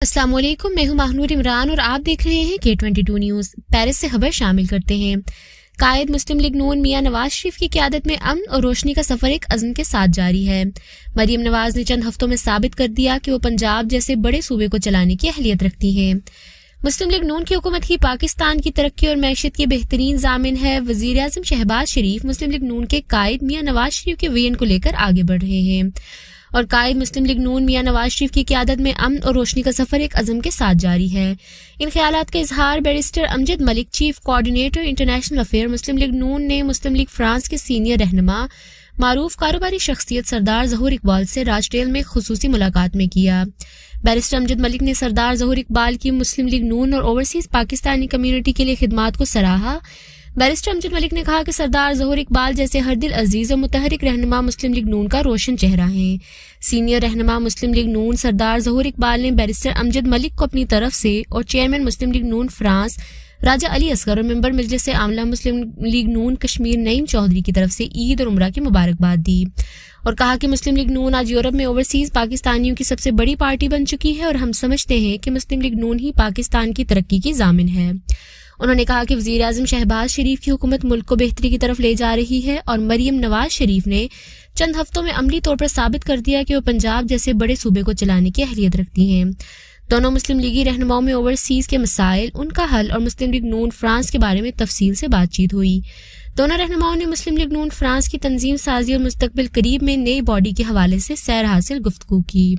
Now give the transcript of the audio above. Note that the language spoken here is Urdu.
السلام علیکم، میں ہوں ماہنور عمران اور آپ دیکھ رہے ہیں K22 نیوز۔ پیرس سے خبر شامل کرتے ہیں۔ قائد مسلم لیگ نون میاں نواز شریف کی قیادت میں امن اور روشنی کا سفر ایک عزم کے ساتھ جاری ہے۔ مریم نواز نے چند ہفتوں میں ثابت کر دیا کہ وہ پنجاب جیسے بڑے صوبے کو چلانے کی اہلیت رکھتی ہیں۔ مسلم لیگ نون کی حکومت ہی پاکستان کی ترقی اور معیشت کی بہترین ضامن ہے۔ وزیر اعظم شہباز شریف مسلم لیگ نون کے قائد میاں نواز شریف کے ویژن کو لے کر آگے بڑھ رہے ہیں اور قائد مسلم لیگ نون میاں نواز شریف کی قیادت میں امن اور روشنی کا سفر ایک عزم کے ساتھ جاری ہے۔ ان خیالات کا اظہار بیرسٹر امجد ملک، چیف کوآرڈینیٹر انٹرنیشنل افیئر مسلم لیگ نون نے مسلم لیگ فرانس کے سینئر رہنما معروف کاروباری شخصیت سردار ظہور اقبال سے راجٹیل میں خصوصی ملاقات میں کیا۔ بیرسٹر امجد ملک نے سردار ظہور اقبال کی مسلم لیگ نون اور اوورسیز پاکستانی کمیونٹی کے لیے خدمات کو سراہا۔ بیرسٹر امجد ملک نے کہا کہ سردار ظہور اقبال جیسے ہر دل عزیز اور متحرک رہنما مسلم لیگ نون کا روشن چہرہ ہیں۔ سینئر رہنما مسلم لیگ نون سردار ظہور اقبال نے بیرسٹر امجد ملک کو اپنی طرف سے اور چیئرمین مسلم لیگ نون فرانس راجہ علی اصغر اور ممبر مجلس عاملہ مسلم لیگ نون کشمیر نعیم چودھری کی طرف سے عید اور عمرہ کی مبارکباد دی اور کہا کہ مسلم لیگ نون آج یورپ میں اوورسیز پاکستانیوں کی سب سے بڑی پارٹی بن چکی ہے اور ہم سمجھتے ہیں کہ مسلم لیگ نون ہی پاکستان کی ترقی کی ضامن ہے۔ انہوں نے کہا کہ وزیر اعظم شہباز شریف کی حکومت ملک کو بہتری کی طرف لے جا رہی ہے اور مریم نواز شریف نے چند ہفتوں میں عملی طور پر ثابت کر دیا کہ وہ پنجاب جیسے بڑے صوبے کو چلانے کی اہلیت رکھتی ہیں۔ دونوں مسلم لیگی رہنماؤں میں اوورسیز کے مسائل، ان کا حل اور مسلم لیگ نون فرانس کے بارے میں تفصیل سے بات چیت ہوئی۔ دونوں رہنماؤں نے مسلم لیگ نون فرانس کی تنظیم سازی اور مستقبل قریب میں نئی باڈی کے حوالے سے سیر حاصل گفتگو کی۔